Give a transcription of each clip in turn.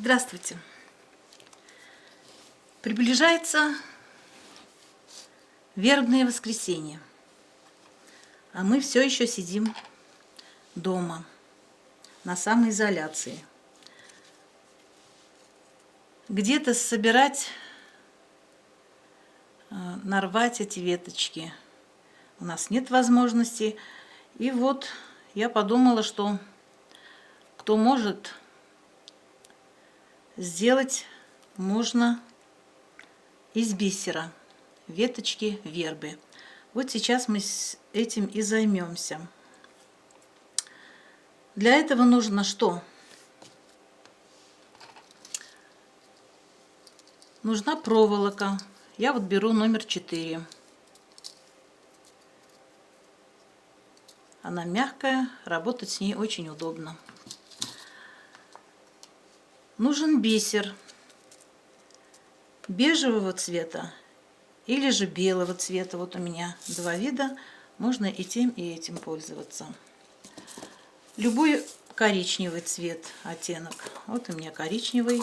Здравствуйте! Приближается вербное воскресенье, а мы все еще сидим дома на самоизоляции. Где-то собирать, нарвать эти веточки у нас нет возможности. И вот я подумала, что кто может сделать, можно из бисера веточки вербы. Вот сейчас мы с этим и займемся. Для этого нужно что? Нужна проволока. Я вот беру номер 4. Она мягкая, работать с ней очень удобно. Нужен бисер бежевого цвета или же белого цвета. Вот у меня два вида, можно и тем, и этим пользоваться. Любой коричневый цвет, оттенок. Вот у меня коричневый.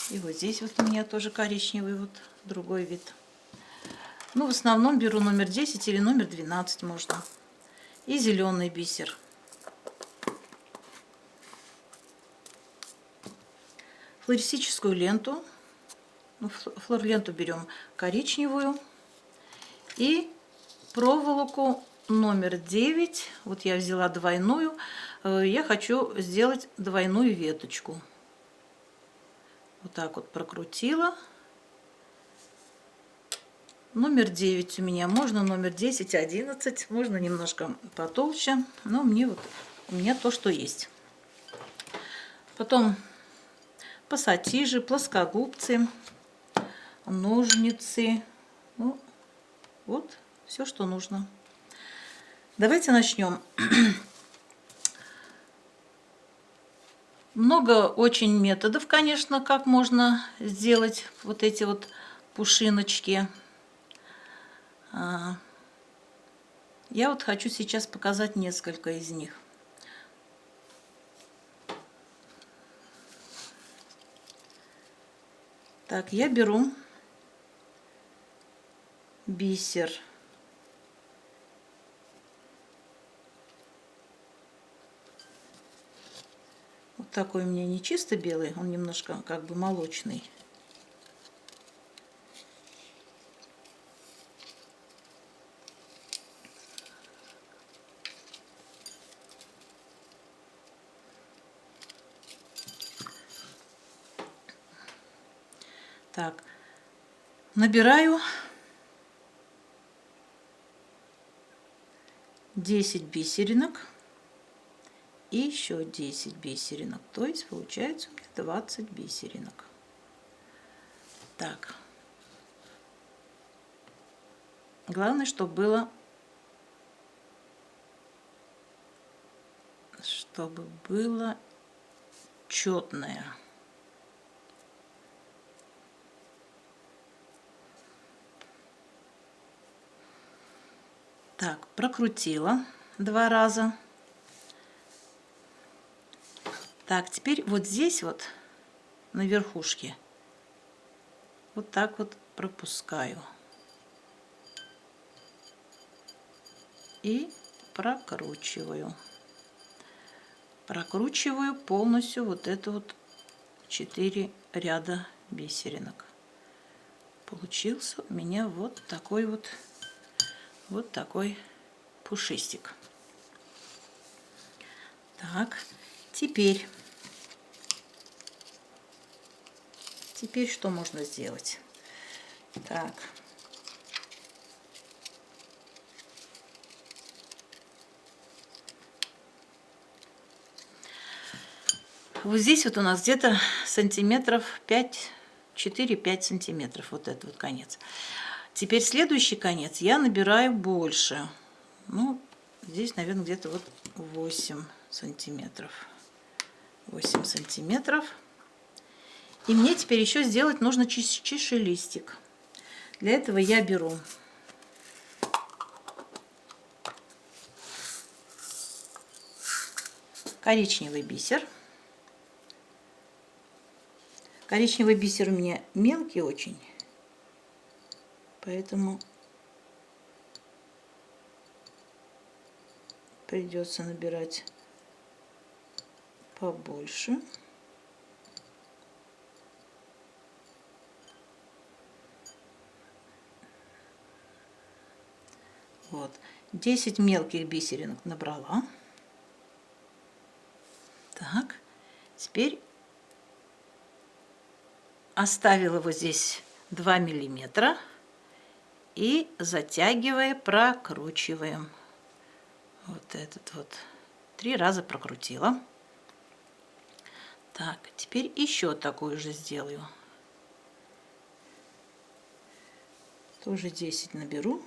И вот здесь вот у меня тоже коричневый, вот другой вид. Ну, в основном беру номер 10 или номер 12 можно. И зеленый бисер. Флористическую ленту. Ну, флор-ленту берем коричневую. И проволоку номер 9. Вот я взяла двойную. Я хочу сделать двойную веточку. Вот так вот прокрутила. Номер 9 у меня. Можно номер 10, 11. Можно немножко потолще. Но у меня то, что есть. Потом пассатижи, плоскогубцы, ножницы. Ну, вот все, что нужно. Давайте начнем. Много очень методов, конечно, как можно сделать вот эти вот пушиночки. Я вот хочу сейчас показать несколько из них. Так, я беру бисер. Вот такой у меня не чисто белый, он немножко как бы молочный. Так, набираю 10 бисеринок и еще 10 бисеринок, то есть получается у меня 20 бисеринок. Так, главное, чтобы было четное. Так, прокрутила 2 раза. Так, теперь вот здесь вот на верхушке вот так вот пропускаю и прокручиваю. Прокручиваю полностью вот это вот 4 ряда бисеринок. Получился у меня вот такой пушистик. Так, теперь что можно сделать? Так. Вот здесь вот у нас где-то сантиметров 5, 4-5 сантиметров. Вот это вот конец. Теперь следующий конец я набираю больше. Ну, здесь, наверное, где-то вот 8 сантиметров. 8 сантиметров. И мне теперь еще сделать нужно чашелистик. Для этого я беру коричневый бисер. Коричневый бисер у меня мелкий очень, поэтому придется набирать побольше. Вот, 10 мелких бисеринок набрала. Так, теперь оставила вот здесь 2 миллиметра и затягивая прокручиваем. Вот этот вот 3 раза прокрутила. Так, теперь еще такую же сделаю. Тоже 10 наберу.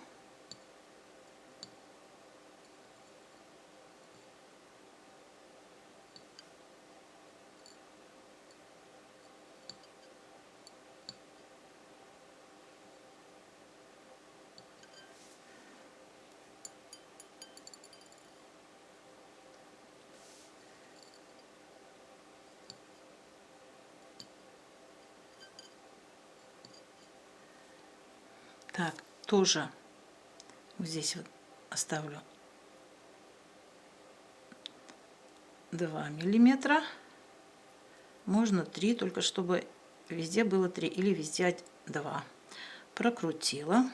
Так, тоже вот здесь вот оставлю 2 миллиметра. Можно 3, только чтобы везде было 3 или везде 2. Прокрутила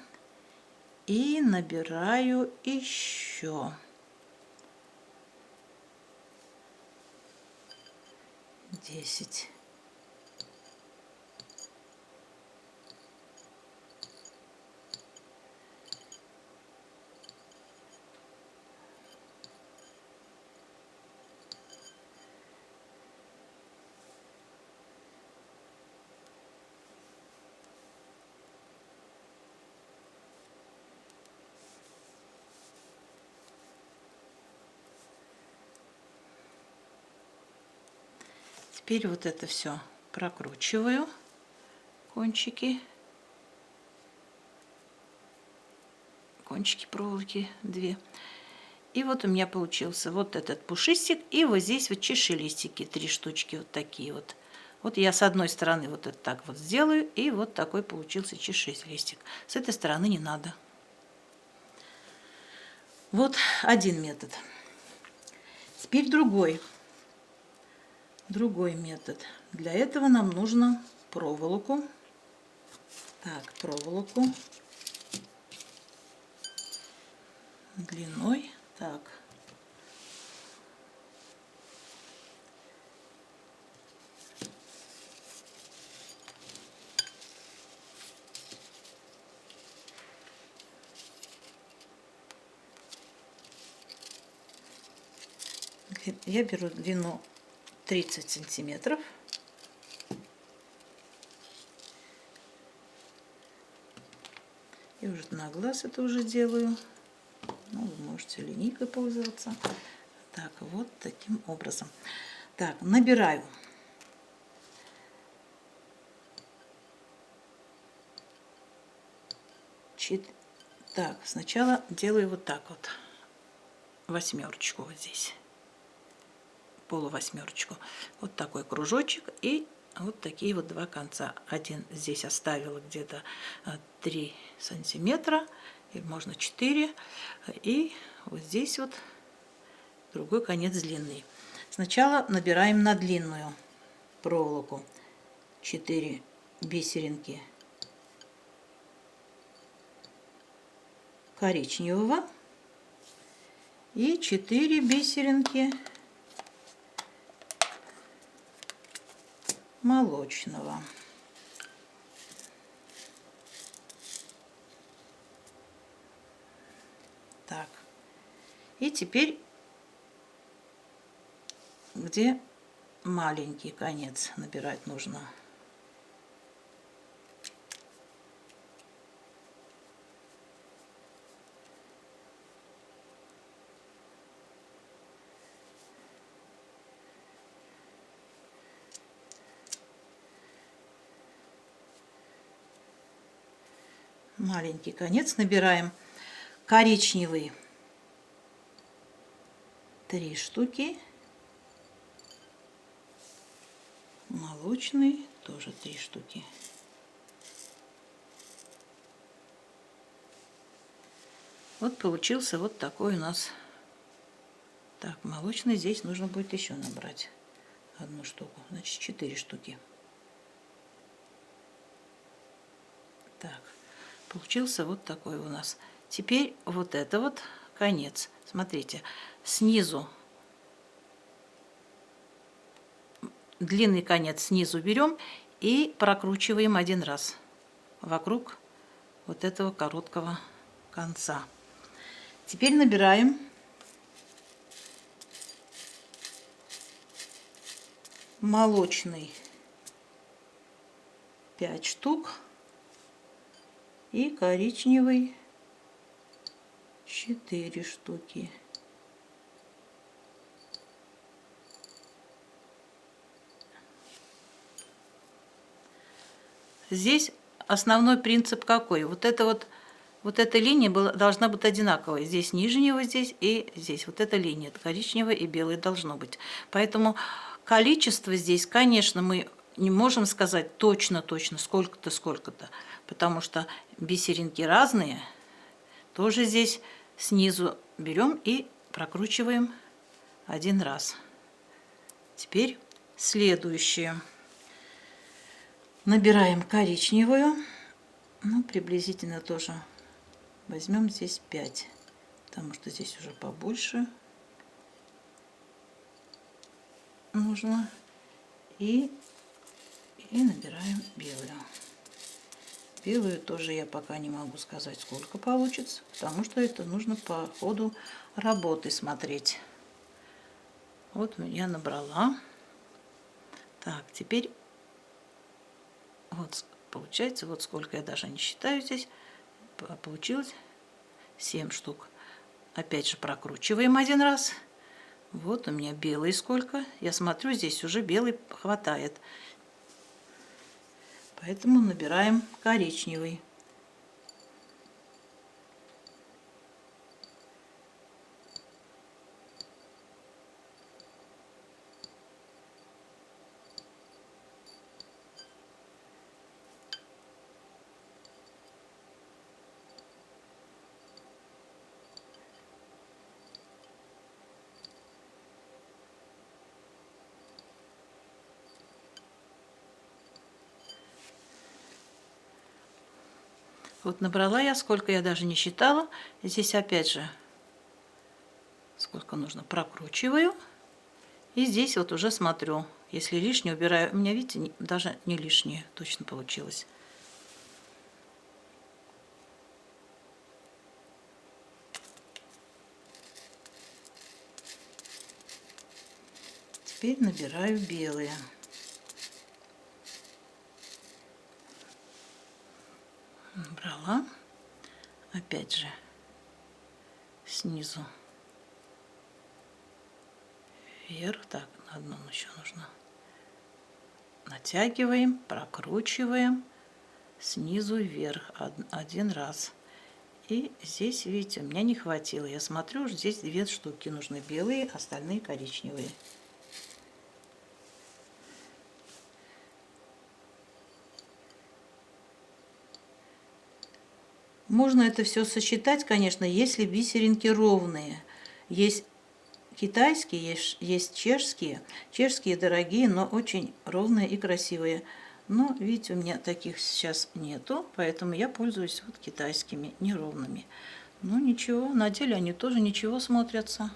и набираю еще 10. Теперь вот это все прокручиваю, кончики проволоки 2. И вот у меня получился вот этот пушистик, и вот здесь вот чашелистики 3 штучки вот такие вот. Вот я с одной стороны вот это так вот сделаю, и вот такой получился чашелистик. С этой стороны не надо. Вот один метод. Теперь другой метод. Для этого нам нужно проволоку. Так, проволоку длиной. Так. Я беру длину 30 сантиметров. И уже на глаз это уже делаю. Ну, вы можете линейкой пользоваться. Так, вот таким образом. Так, набираю. Так, сначала делаю вот так вот. Восьмерочку вот здесь. Полувосьмерочку. Вот такой кружочек и вот такие вот 2 конца. Один здесь оставила где-то 3 сантиметра, или можно 4, и вот здесь вот другой конец длины. Сначала набираем на длинную проволоку 4 бисеринки коричневого и 4 бисеринки молочного. Так. И теперь, где маленький конец набирать нужно. Маленький конец набираем коричневый 3 штуки, молочный тоже 3 штуки. Вот получился вот такой у нас. Так, молочный здесь нужно будет еще набрать 1 штуку, значит 4 штуки. Так, получился вот такой у нас. Теперь вот это вот конец. Смотрите, снизу длинный конец снизу берем и прокручиваем 1 раз вокруг вот этого короткого конца. Теперь набираем молочный 5 штук и коричневый 4 штуки. Здесь основной принцип какой? Вот эта линия должна быть одинаковой. Здесь нижнего, здесь и здесь. Вот эта линия, коричневая и белая должно быть. Поэтому количество здесь, конечно, мы не можем сказать точно, сколько-то, сколько-то. Потому что бисеринки разные. Тоже здесь снизу берем и прокручиваем 1 раз. Теперь следующее. Набираем коричневую, ну, приблизительно тоже возьмем здесь 5, потому что здесь уже побольше нужно. И набираем белую. Белую тоже я пока не могу сказать, сколько получится, потому что это нужно по ходу работы смотреть. Вот я набрала. Так, теперь вот получается, вот сколько я даже не считаю здесь, получилось 7 штук. Опять же прокручиваем 1 раз. Вот у меня белый сколько. Я смотрю, здесь уже белый хватает. Поэтому набираем коричневый. Вот набрала я, сколько я даже не считала. Здесь опять же, сколько нужно, прокручиваю. И здесь вот уже смотрю. Если лишнее убираю, у меня, видите, даже не лишнее точно получилось. Теперь набираю белые. Набрала. Опять же снизу вверх. Так, на одном еще нужно. Натягиваем, прокручиваем снизу вверх 1 раз. И здесь, видите, у меня не хватило. Я смотрю, здесь 2 штуки нужны белые, остальные коричневые. Можно это все сосчитать, конечно, если бисеринки ровные. Есть китайские, есть чешские. Чешские дорогие, но очень ровные и красивые. Но, видите, у меня таких сейчас нету, поэтому я пользуюсь вот китайскими, неровными. Ну ничего, на деле они тоже ничего смотрятся.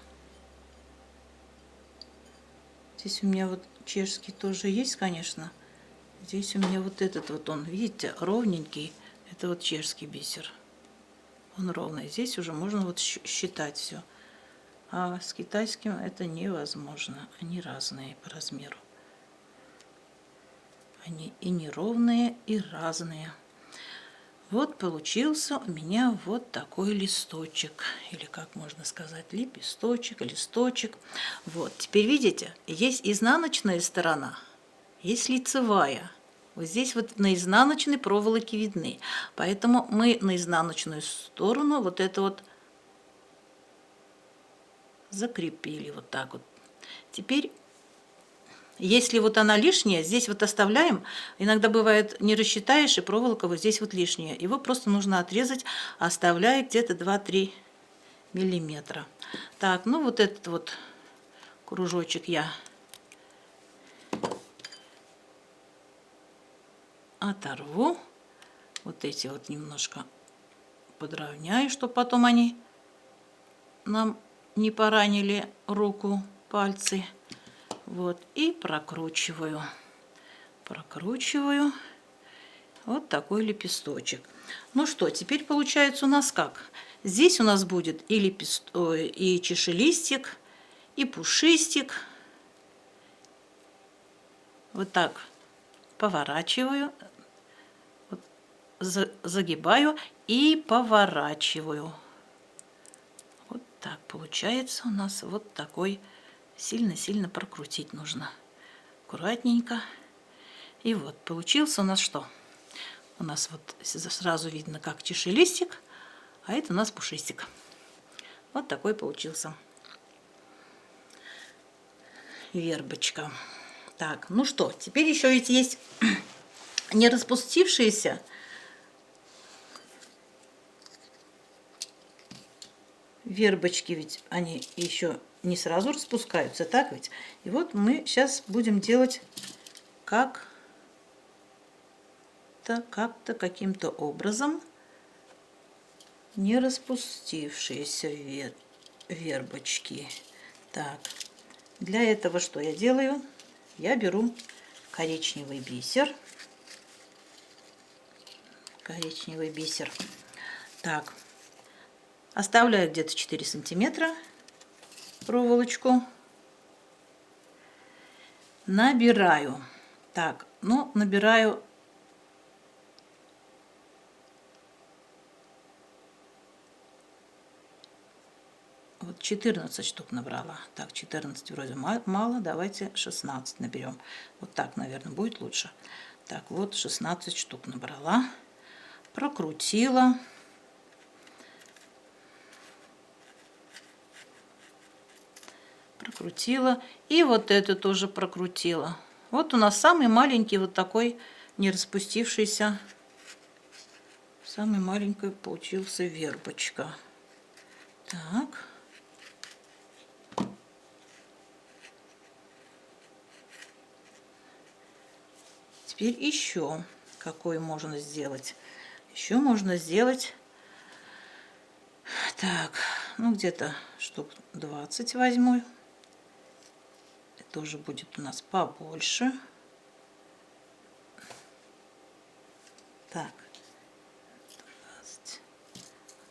Здесь у меня вот чешский тоже есть, конечно. Здесь у меня вот этот вот он, видите, ровненький. Это вот чешский бисер. Он ровный. Здесь уже можно вот считать все. А с китайским это невозможно. Они разные по размеру. Они и неровные, и разные. Вот получился у меня вот такой листочек. Или как можно сказать, лепесточек, листочек. Вот, теперь видите, есть изнаночная сторона, есть лицевая. Вот здесь вот на изнаночной проволоке видны. Поэтому мы на изнаночную сторону вот это вот закрепили вот так вот. Теперь Если вот она лишняя, здесь вот оставляем. Иногда бывает, не рассчитаешь, и проволока вот здесь вот лишняя. Его просто нужно отрезать, оставляя где-то 2-3 миллиметра. Так, ну вот этот вот кружочек я оторву. Вот эти вот немножко подровняю, чтобы потом они нам не поранили руку, пальцы. Вот, и прокручиваю. Прокручиваю. Вот такой лепесточек. Ну что, теперь получается у нас как? Здесь у нас будет и чашелистик, и пушистик. Вот так поворачиваю, вот, загибаю и поворачиваю. Вот так получается у нас вот такой. Сильно-сильно прокрутить нужно. Аккуратненько. И вот получился у нас что? У нас вот сразу видно, как чашелистик, а это у нас пушистик. Вот такой получился вербочка. Так, ну что, теперь еще ведь есть не распустившиеся вербочки, ведь они еще не сразу распускаются, так ведь? И вот мы сейчас будем делать как-то каким-то образом не распустившиеся вербочки. Так, для этого что я делаю? Я беру коричневый бисер. Коричневый бисер. Так, оставляю где-то 4 сантиметра проволочку. Набираю. Так, ну, набираю вот 14 штук набрала. Так, 14 вроде мало, давайте 16 наберем. Вот так, наверное, будет лучше. Так, вот 16 штук набрала. Прокрутила. Прокрутила. И вот это тоже прокрутила. Вот у нас самый маленький вот такой не распустившийся. Самый маленький получился вербочка. Так. Теперь еще какой можно сделать. Еще можно сделать, так, ну где-то штук 20 возьму. Это уже будет у нас побольше. Так, 20.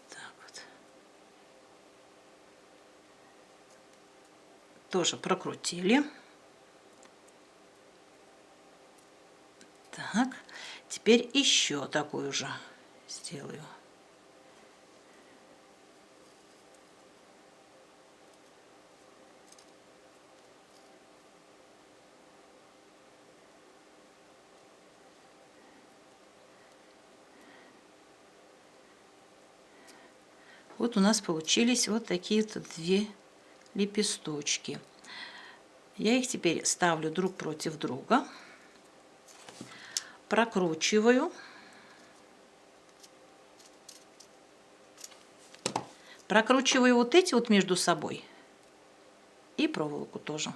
Так вот. Тоже прокрутили. Так, теперь еще такую же сделаю. Вот у нас получились вот такие-то 2 лепесточки. Я их теперь ставлю друг против друга. Прокручиваю. Прокручиваю вот эти вот между собой и проволоку тоже.